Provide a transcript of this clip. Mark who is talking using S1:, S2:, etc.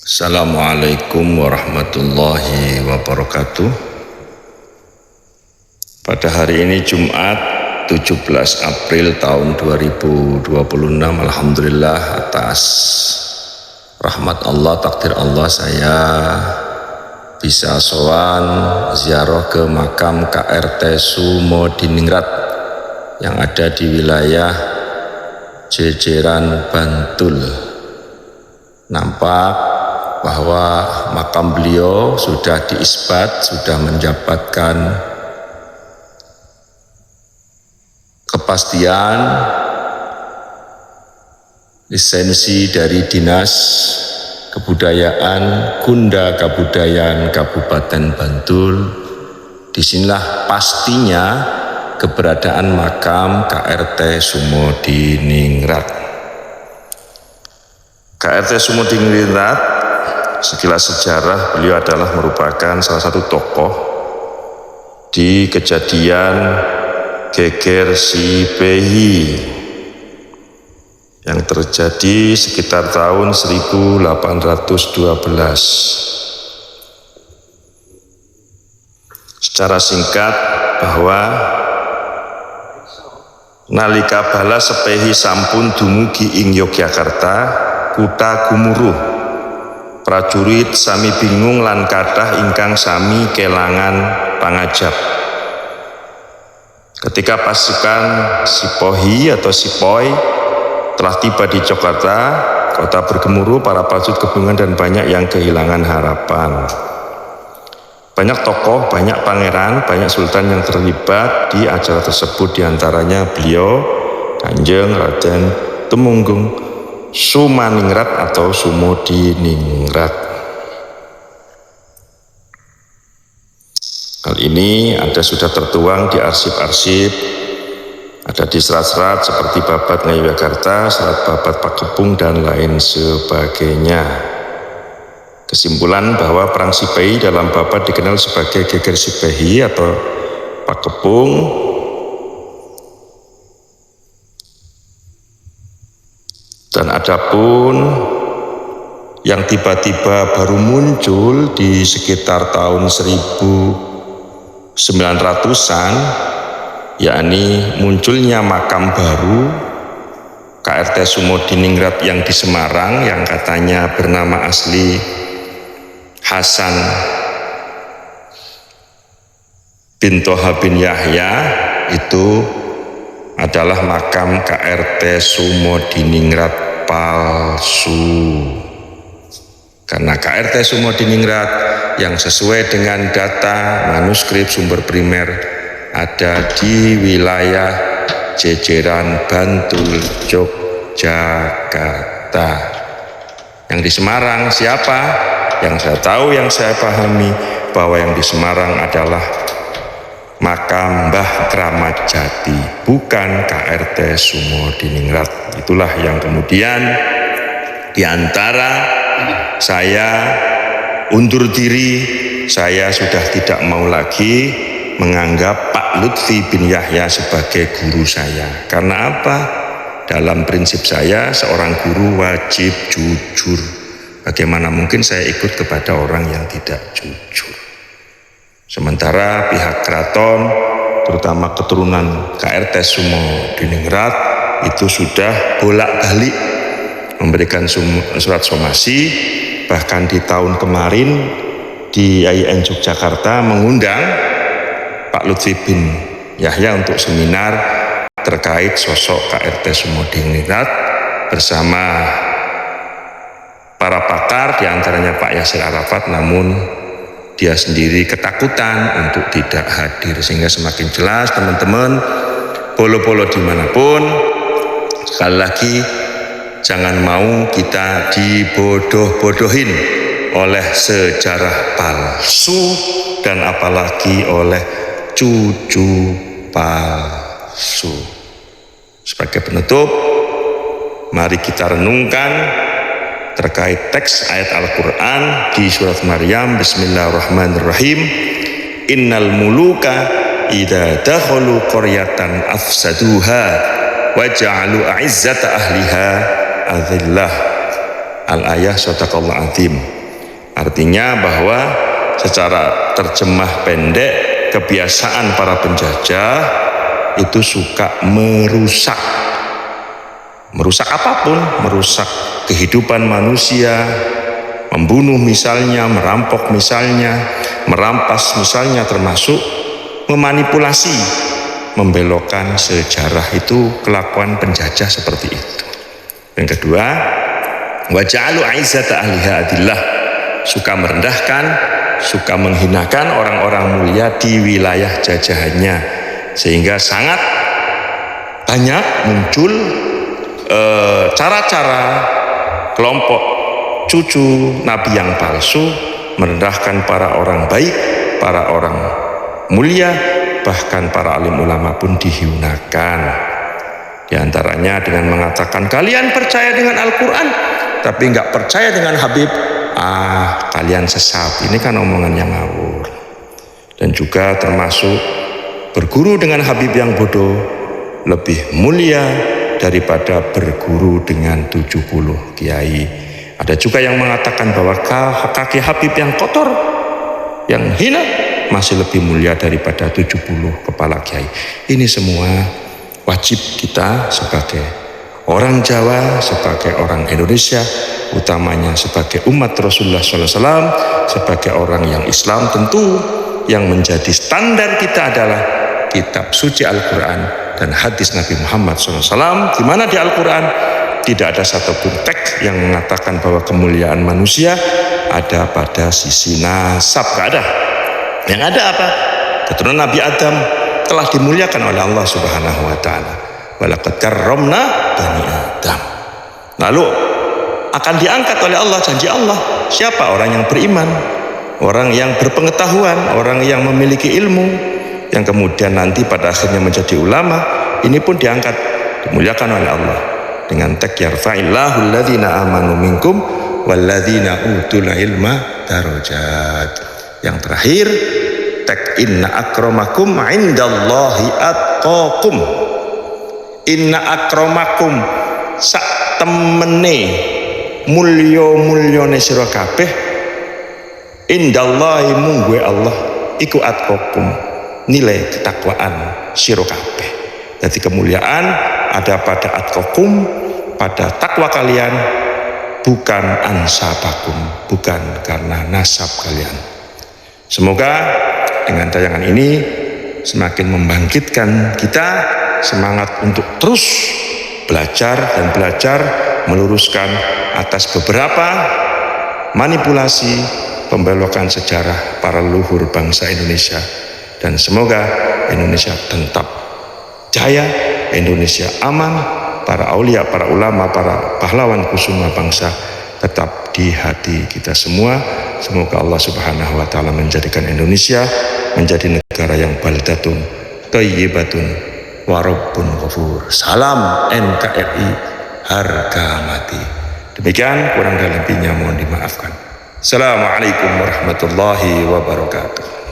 S1: Assalamualaikum warahmatullahi wabarakatuh. Pada hari ini Jumat 17 April tahun 2026, alhamdulillah atas rahmat Allah, takdir Allah, saya bisa sowan ziarah ke makam KRT Sumodiningrat yang ada di wilayah Jejeran, Bantul. Nampak bahwa makam beliau sudah diisbat, sudah mendapatkan kepastian lisensi dari Dinas Kebudayaan Kunda Kabudayaan Kabupaten Bantul. Disinilah pastinya keberadaan makam KRT Sumodiningrat. KRT Sumodiningrat, sekilas sejarah, beliau adalah merupakan salah satu tokoh di kejadian geger Sipehi yang terjadi sekitar tahun 1812. Secara singkat, bahwa nalika bala Sepehi sampun dumugi ing Yogyakarta, kutha gumuruh. Prajurit sami bingung lan kathah ingkang sami kelangan pangajap. Ketika pasukan Sipohi atau Sipoi telah tiba di Jakarta, kota bergemuruh, para prajurit kebingungan dan banyak yang kehilangan harapan. Banyak tokoh, banyak pangeran, banyak sultan yang terlibat di acara tersebut, diantaranya beliau Kanjeng Raden Temunggung Sumaningrat atau Sumodiningrat. Hal ini sudah tertuang di arsip-arsip, ada di serat-serat seperti Babat Ngayogyakarta, serat Babat Pakepung, dan lain sebagainya. Kesimpulan bahwa perang Sipehi dalam Babat dikenal sebagai geger Sipehi atau Pakepung. Dan adapun yang tiba-tiba baru muncul di sekitar tahun 1900-an, yakni munculnya makam baru KRT Sumodiningrat yang di Semarang, yang katanya bernama asli Hasan bin Toha bin Yahya. Itu adalah makam KRT Sumodiningrat palsu, karena KRT Sumodiningrat yang sesuai dengan data manuskrip sumber primer ada di wilayah Jejeran, Bantul, Yogyakarta. Yang di Semarang siapa? Yang saya tahu, yang saya pahami, bahwa yang di Semarang adalah makam Mbah Kramat Jati, bukan KRT Sumodiningrat. Itulah yang kemudian diantara saya undur diri, saya sudah tidak mau lagi menganggap Pak Lutfi bin Yahya sebagai guru saya. Karena apa? Dalam prinsip saya, seorang guru wajib jujur. Bagaimana mungkin saya ikut kepada orang yang tidak jujur? Sementara pihak keraton, terutama keturunan KRT Sumodiningrat, itu sudah bolak-balik memberikan surat somasi. Bahkan di tahun kemarin di IAIN Yogyakarta mengundang Pak Lutfi bin Yahya untuk seminar terkait sosok KRT Sumodiningrat bersama para pakar, diantaranya Pak Yasir Arafat, namun dia sendiri ketakutan untuk tidak hadir. Sehingga semakin jelas teman-teman, polo-polo dimanapun, sekali lagi jangan mau kita dibodoh-bodohin oleh sejarah palsu dan apalagi oleh cucu palsu. Sebagai penutup, mari kita renungkan terkait teks ayat Al-Quran di surat Maryam. Bismillahirrahmanirrahim. Innal muluka idza dakhalu qaryatan afsaduha wa ja'alu a'izzata ahliha adillah. Al-ayah sadaqallahu azim. Artinya bahwa secara terjemah pendek, kebiasaan para penjajah itu suka merusak apapun, merusak kehidupan manusia, membunuh misalnya, merampok misalnya, merampas misalnya, termasuk memanipulasi, membelokkan sejarah. Itu kelakuan penjajah seperti itu. Yang kedua, waja'alu aizzata ahliha adillah, suka merendahkan, suka menghinakan orang-orang mulia di wilayah jajahannya, sehingga sangat banyak muncul cara-cara kelompok cucu Nabi yang palsu merendahkan para orang baik, para orang mulia, bahkan para alim ulama pun dihinakan. Di antaranya dengan mengatakan kalian percaya dengan Al-Quran tapi nggak percaya dengan Habib, kalian sesat. Ini kan omongan yang ngawur. Dan juga termasuk berguru dengan Habib yang bodoh lebih mulia daripada berguru dengan 70 kiai. Ada juga yang mengatakan bahwa kaki Habib yang kotor, yang hina masih lebih mulia daripada 70 kepala kiai. Ini semua wajib kita sebagai orang Jawa, sebagai orang Indonesia, utamanya sebagai umat Rasulullah SAW, sebagai orang yang Islam, tentu yang menjadi standar kita adalah kitab suci Al-Quran dan hadis Nabi Muhammad SAW, di mana di Al-Quran tidak ada satupun teks yang mengatakan bahwa kemuliaan manusia ada pada sisi nasab. Tidak ada. Yang ada apa? Keturunan Nabi Adam telah dimuliakan oleh Allah Subhanahu wa taala. Walaqad karramna bani Adam. Lalu akan diangkat oleh Allah, janji Allah. Siapa? Orang yang beriman, orang yang berpengetahuan, orang yang memiliki ilmu, yang kemudian nanti pada akhirnya menjadi ulama. Ini pun diangkat, dimuliakan oleh Allah dengan teks yarfa'illahu alladzina amanu minkum walladzina utul ilma darajat. Yang terakhir, teks inna akramakum indallahi atqakum. Inna akramakum sak temene mulya-mulyane sira kabeh indallahi mungguhe Allah iku atqakum, nilai ketakwaan sira kabeh. Jadi kemuliaan ada pada atqakum, pada takwa kalian, bukan ansabakum, bukan karena nasab kalian. Semoga dengan tayangan ini semakin membangkitkan kita semangat untuk terus belajar dan belajar meluruskan atas beberapa manipulasi pembelokan sejarah para leluhur bangsa Indonesia. Dan semoga Indonesia tetap jaya, Indonesia aman, para aulia, para ulama, para pahlawan kusuma bangsa tetap di hati kita semua. Semoga Allah Subhanahu wa taala menjadikan Indonesia menjadi negara yang baldatun thayyibatun wa rabbun ghafur. Salam NKRI, harga mati. Demikian, kurang dan lebihnya mohon dimaafkan. Assalamualaikum warahmatullahi wabarakatuh.